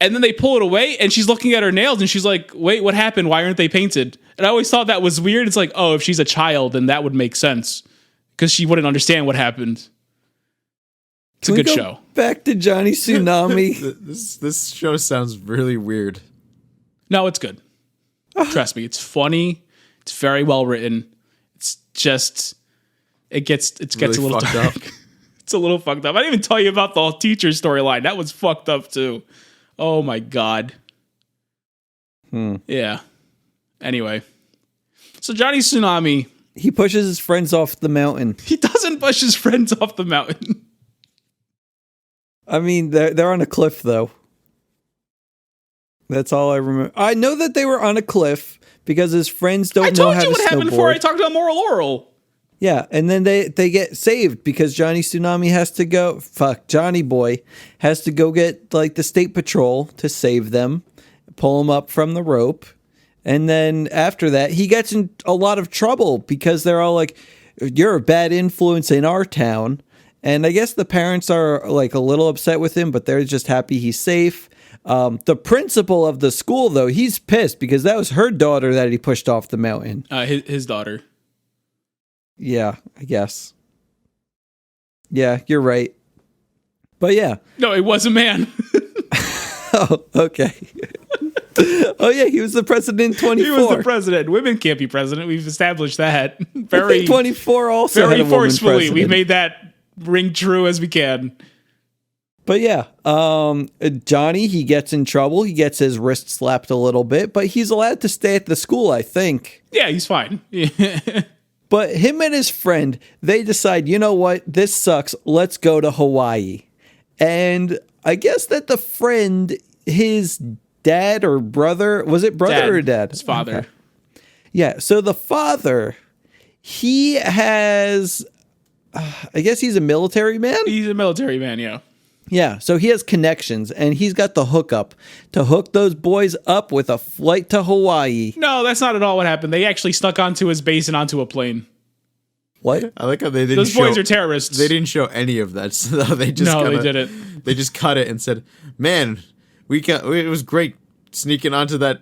And then they pull it away and she's looking at her nails and she's like, wait, what happened? Why aren't they painted? And I always thought that was weird. It's like, oh, if she's a child, then that would make sense because she wouldn't understand what happened. It's a good show. Back to Johnny Tsunami. This show sounds really weird. No, it's good. Trust me. It's funny. It's very well written. It's just, it gets Really a little fucked dark. up. It's a little fucked up. I didn't even tell you about the teacher storyline. That was fucked up too. Oh my God. Yeah. Anyway. So Johnny Tsunami. He pushes his friends off the mountain. He doesn't push his friends off the mountain. I mean, they're on a cliff though. That's all I remember. I know that they were on a cliff because his friends don't know how to snowboard. I told you what happened before I talked about Moral Oral. Yeah, and then they get saved because Johnny Tsunami has to go. Johnny Boy has to go get like the state patrol to save them, pull him up from the rope, and then after that he gets in a lot of trouble because they're all like, "You're a bad influence in our town," and I guess the parents are like a little upset with him, but they're just happy he's safe. The principal of the school though, he's pissed because that was her daughter that he pushed off the mountain. His daughter. Yeah, I guess. Yeah, you're right. But yeah. No, it was a man. Oh, okay. Oh yeah, he was the president in 24. He was the president. Women can't be president. We've established that. Very 24 also very had a woman forcefully. president. We've made that ring true as we can. But yeah, Johnny, he gets in trouble. He gets his wrist slapped a little bit, but he's allowed to stay at the school, I think. Yeah, he's fine. But him and his friend, they decide, you know what? This sucks. Let's go to Hawaii. And I guess that the friend, his dad or brother. Was it brother or dad? His father. Okay. Yeah. So the father, he has, I guess he's a military man. He's a military man, yeah. Yeah. So he has connections, and he's got the hookup to hook those boys up with a flight to Hawaii. No, that's not at all what happened. They actually snuck onto his base and onto a plane. What? I like how they didn't. Those boys are terrorists. They didn't show any of that. So they just they didn't. They just cut it and said, "Man, it was great sneaking onto that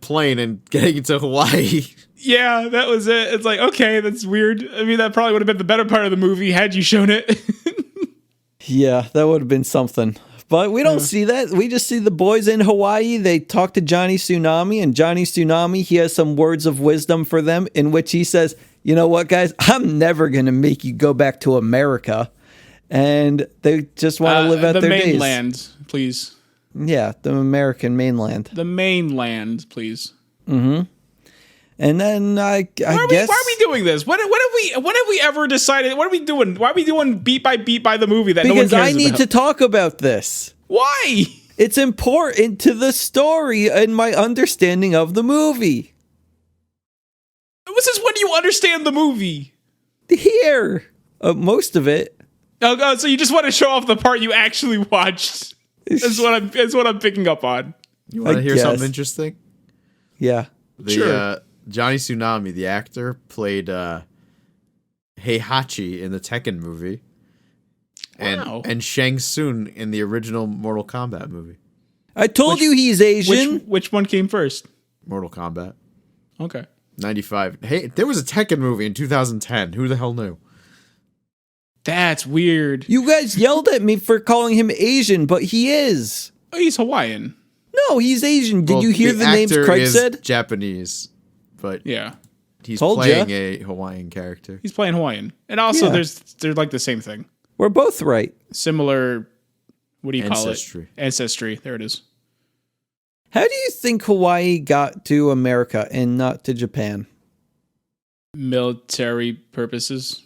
plane and getting into Hawaii." Yeah, that was it. It's like, okay, that's weird. I mean, that probably would have been the better part of the movie had you shown it. Yeah, that would have been something. But we don't see that. We just see the boys in Hawaii. They talk to Johnny Tsunami, and Johnny Tsunami, he has some words of wisdom for them in which he says, you know what, guys? I'm never going to make you go back to America. And they just want to live out their days. The mainland, please. Yeah, the American mainland. The mainland, please. And then I guess... Why are we doing this? When have we ever decided? What are we doing? Why are we doing beat by the movie that no one Because cares I need about? to talk about this. Why? It's important to the story and my understanding of the movie. This is when you understand the movie. Here. Most of it. Oh, so you just want to show off the part you actually watched. That's what I'm picking up on. You want to hear guess. something interesting? Yeah. Sure. Johnny Tsunami, the actor, played Heihachi in the Tekken movie. Wow. And Shang Tsung in the original Mortal Kombat movie. I told you he's Asian. Which one came first? Mortal Kombat. Okay. 95. Hey, there was a Tekken movie in 2010. Who the hell knew? That's weird. You guys yelled at me for calling him Asian, but he is. Oh, he's Hawaiian. No, he's Asian. Did Well, you hear the names actor Craig is said? Japanese, but Yeah. he's Told playing ya. a Hawaiian character. He's playing Hawaiian. And also Yeah. they're like the same thing. We're both right. Similar, what do you Ancestry. call it? Ancestry. There it is. How do you think Hawaii got to America and not to Japan? Military purposes.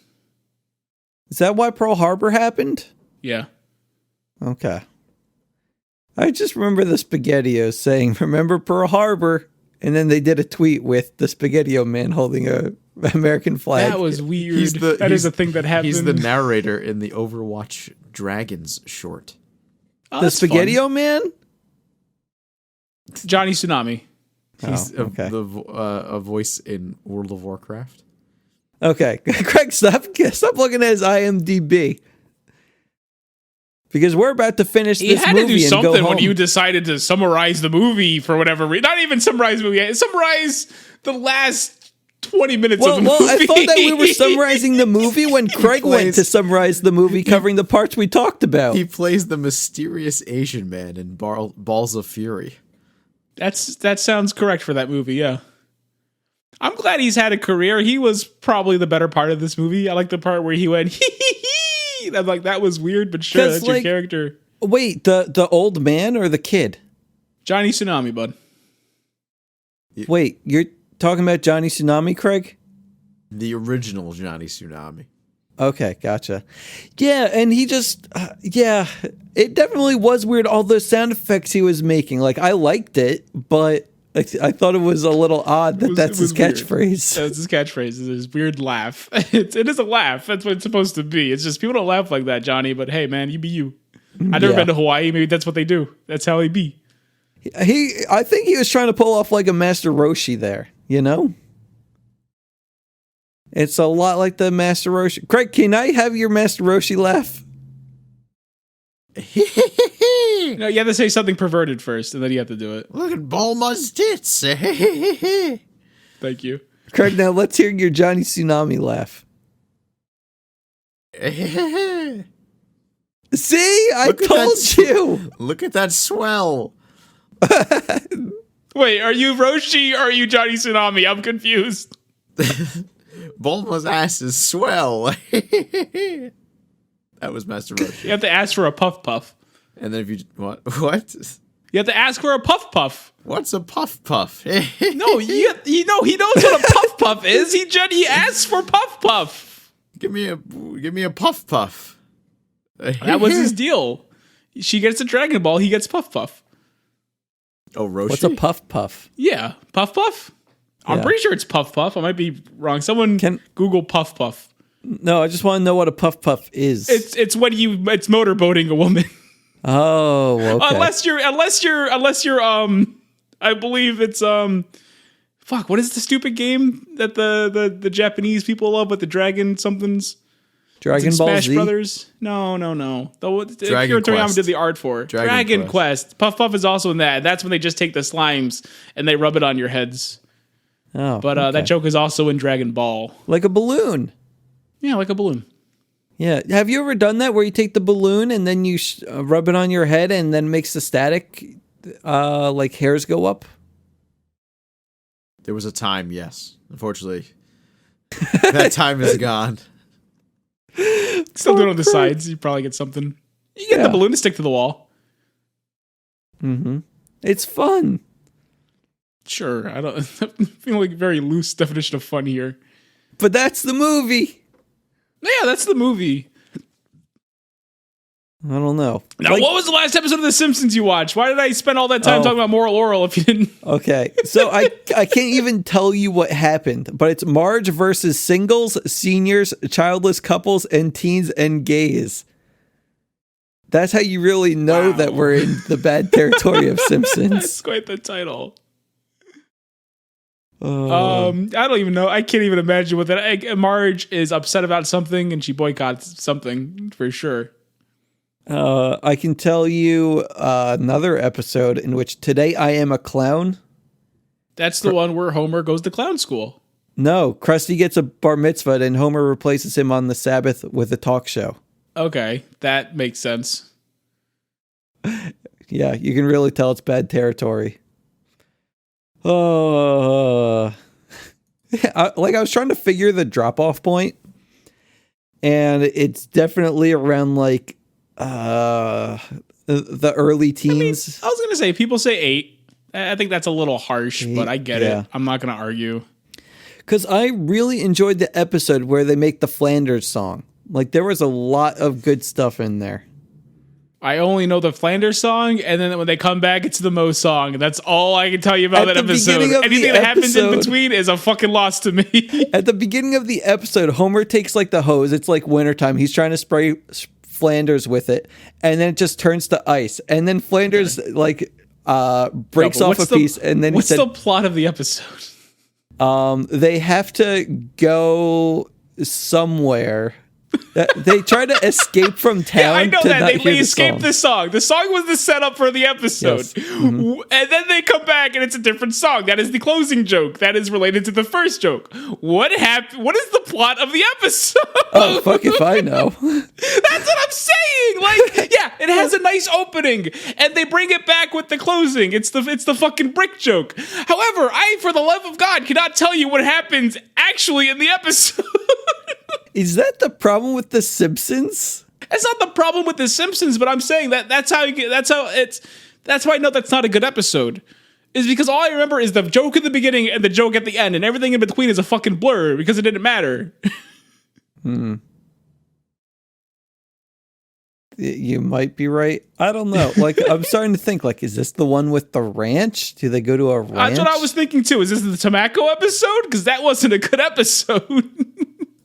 Is that why Pearl Harbor happened? Yeah. Okay. I just remember the SpaghettiOs saying, remember Pearl Harbor? And then they did a tweet with the SpaghettiO man holding a American flag. That was weird. He's That is a thing that happened. He's the narrator in the Overwatch Dragons short. Oh, the that's fun. SpaghettiO man? Johnny Tsunami. He's okay. a voice in World of Warcraft. Okay. Craig, stop looking at his IMDb. Because we're about to finish He this had movie to do and go something home. when you decided to summarize the movie for whatever reason. Not even summarize the movie. Summarize the last 20 minutes of the movie. Well, I thought that we were summarizing the movie when Craig went to summarize the movie, covering the parts we talked about. He plays the mysterious Asian man in Balls of Fury. That sounds correct for that movie, yeah. I'm glad he's had a career. He was probably the better part of this movie. I like the part where he went, hee hee hee. I'm like, that was weird, but sure, that's your character. Wait, the old man or the kid? Johnny Tsunami, bud. Wait, you're talking about Johnny Tsunami, Craig? The original Johnny Tsunami. Okay, gotcha. Yeah, and he just, it definitely was weird, all those sound effects he was making. Like, I liked it, but I thought it was a little odd that that's his catchphrase. That's his catchphrase. It's his weird laugh. It is a laugh. That's what it's supposed to be. It's just people don't laugh like that, Johnny, but hey, man, you be you. I've never been to Hawaii. Maybe that's what they do. That's how he be. I think he was trying to pull off like a Master Roshi there, you know? It's a lot like the Master Roshi. Craig, can I have your Master Roshi laugh? No, you have to say something perverted first, and then you have to do it. Look at Bulma's tits. Thank you. Craig, now let's hear your Johnny Tsunami laugh. See? I told you. Look at that swell. Wait, are you Roshi or are you Johnny Tsunami? I'm confused. Bulma's ass is swell. That was Master Roshi. You have to ask for a puff puff. And then if you what? You have to ask for a puff puff. What's a puff puff? No, he knows what a puff puff is. He asks for puff puff. Give me a puff puff. That was his deal. She gets a Dragon Ball, he gets puff puff. Oh, Roshi? What's a puff puff? Yeah, Puff Puff. I'm Yeah. pretty sure it's Puff Puff. I might be wrong. Someone Google Puff Puff. No, I just want to know what a puff puff is. It's when it's motorboating a woman. Oh, okay. unless you're I believe it's fuck, what is the stupid game that the Japanese people love with the dragon somethings? Dragon It's in Ball Smash Z. Brothers? No. Dragon Akira Toriyama Quest. did the art for Dragon Quest. Puff Puff is also in that. That's when they just take the slimes and they rub it on your heads. Oh, But okay. that joke is also in Dragon Ball. Like a balloon. Yeah, like a balloon. Yeah. Have you ever done that where you take the balloon and then you rub it on your head and then makes the static like hairs go up? There was a time, yes. Unfortunately, that time is gone. Still do it on the sides. You probably get something. You get the balloon to stick to the wall. Mm-hmm. It's fun. Sure. I don't feel like a very loose definition of fun here. But that's the movie. Yeah, that's the movie. I don't know. Now, what was the last episode of The Simpsons you watched? Why did I spend all that time talking about Moral Oral if you didn't? Okay, so I can't even tell you what happened, but it's Marge versus singles, seniors, childless couples, and teens and gays. That's how you really know that we're in the bad territory of Simpsons. That's quite the title. I don't even know. I can't even imagine what that. Marge is upset about something and she boycotts something for sure. I can tell you another episode in which Today I Am a Clown. That's the one where Homer goes to clown school. No, Krusty gets a bar mitzvah and Homer replaces him on the Sabbath with a talk show. Okay, that makes sense. Yeah, you can really tell it's bad territory. Oh, I was trying to figure the drop-off point, and it's definitely around like the early teens. I was gonna say people say 8. I think that's a little harsh, but I get it. I'm not gonna argue. Because I really enjoyed the episode where they make the Flanders song. Like, there was a lot of good stuff in there. I only know the Flanders song, and then when they come back, it's the Mo song. That's all I can tell you about that episode. Anything that happens in between is a fucking loss to me. At the beginning of the episode, Homer takes like the hose. It's like wintertime. He's trying to spray Flanders with it, and then it just turns to ice. And then Flanders breaks off a piece, and then what's the plot of the episode? They have to go somewhere. They try to escape from town. Yeah, I know to that. not They hear the escaped the song. The song was the setup for the episode. Yes. Mm-hmm. And then they come back and it's a different song. That is the closing joke. That is related to the first joke. What happened? What is the plot of the episode? Oh, fuck if I know. That's what I'm saying. Like, yeah, it has a nice opening, and they bring it back with the closing. It's the fucking brick joke. However, I, for the love of God, cannot tell you what happens actually in the episode. Is that the problem with The Simpsons? That's not the problem with The Simpsons, but I'm saying that's how I know that's not a good episode. Is because all I remember is the joke at the beginning and the joke at the end, and everything in between is a fucking blur because it didn't matter. You might be right. I don't know. Like, I'm starting to think, like, is this the one with the ranch? Do they go to a ranch? That's what I was thinking too. Is this the Tobacco episode? Because that wasn't a good episode.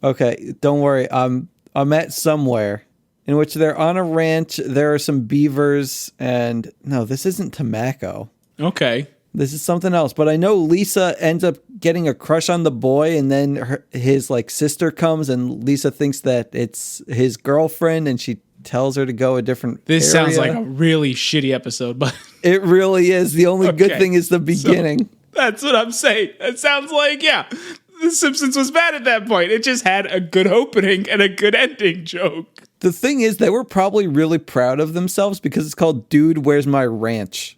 Okay, don't worry. I'm at somewhere in which they're on a ranch. There are some beavers, and no, this isn't Tobacco. Okay. This is something else. But I know Lisa ends up getting a crush on the boy, and then his like sister comes, and Lisa thinks that it's his girlfriend, and she tells her to go a different This area. sounds like a really shitty episode, but It really is. The only good Okay. thing is the beginning. that's what I'm saying. It sounds like, yeah, The Simpsons was bad at that point. It just had a good opening and a good ending joke. The thing is, they were probably really proud of themselves because it's called Dude, Where's My Ranch?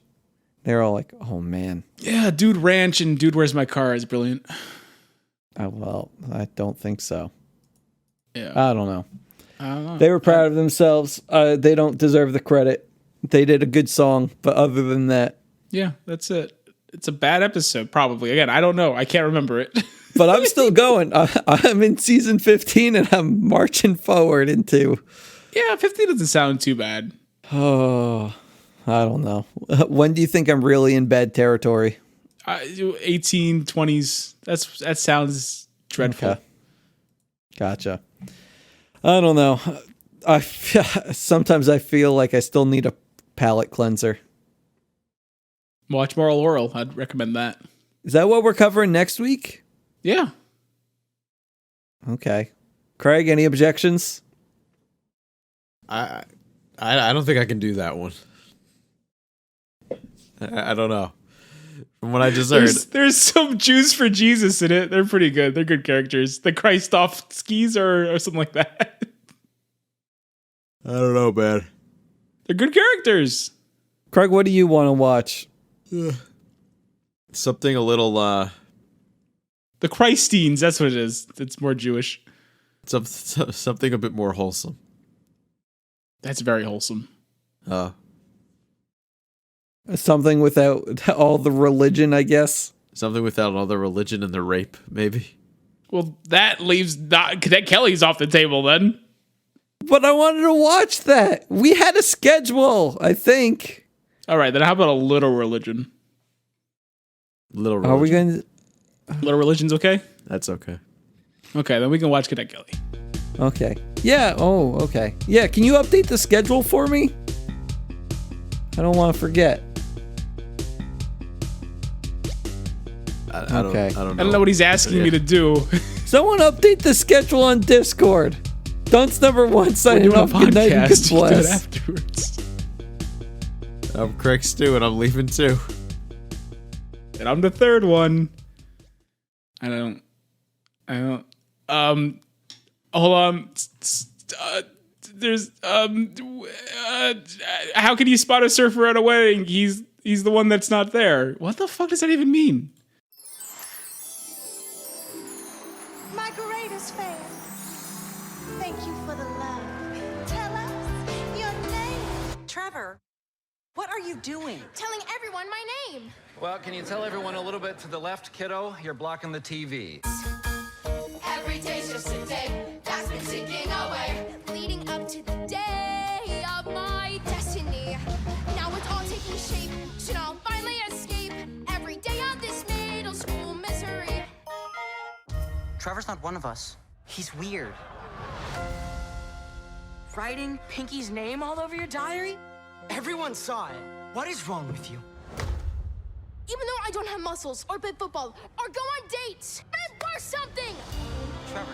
They're all like, oh, man. Yeah, Dude Ranch and Dude Where's My Car is brilliant. Oh, well, I don't think so. Yeah. I don't know. I don't know. They were proud of themselves. They don't deserve the credit. They did a good song, but other than that. Yeah, that's it. It's a bad episode, probably. Again, I don't know. I can't remember it. But I'm still going. I'm in season 15 and I'm marching forward into. Yeah, 15 doesn't sound too bad. Oh, I don't know. When do you think I'm really in bad territory? 18, 20s. That sounds dreadful. Okay. Gotcha. I don't know. Sometimes I feel like I still need a palate cleanser. Watch Moral Oral. I'd recommend that. Is that what we're covering next week? Yeah. Okay. Craig, any objections? I don't think I can do that one. I don't know. From what I just heard, There's some Jews for Jesus in it. They're pretty good. They're good characters. The Christofskis or something like that. I don't know, man. They're good characters. Craig, what do you want to watch? Something a little The Christines, that's what it is. It's more Jewish. something a bit more wholesome. That's very wholesome. Something without all the religion, I guess. Something without all the religion and the rape, maybe. Well, that leaves Cadet Kelly's off the table then. But I wanted to watch that. We had a schedule, I think. All right, then how about a little religion? Little religion. Are we going to... Little religion's okay? That's okay. Okay, then we can watch Cadet Kelly. Okay. Yeah, oh, okay. Yeah, can you update the schedule for me? I don't want to forget. I I don't know what he's asking me to do. Someone update the schedule on Discord. Dunce number 1 We're signing doing a off. Good night and podcast. good You do it bless. afterwards. I'm Craig Stew, and I'm leaving too. And I'm the third one. I don't. Hold on. There's how can you spot a surfer at a wedding? He's the one that's not there. What the fuck does that even mean? My greatest fan. Thank you for the love. Tell us your name. Trevor, what are you doing? Telling everyone my name. Well, can you tell everyone a little bit to the left, kiddo? You're blocking the TV. Every day's just a day that's been ticking away, leading up to the day of my destiny. Now it's all taking shape, soon I'll finally escape every day of this middle school misery. Trevor's not one of us. He's weird. Writing Pinky's name all over your diary? Everyone saw it. What is wrong with you? Even though I don't have muscles or play football or go on dates or something. Trevor.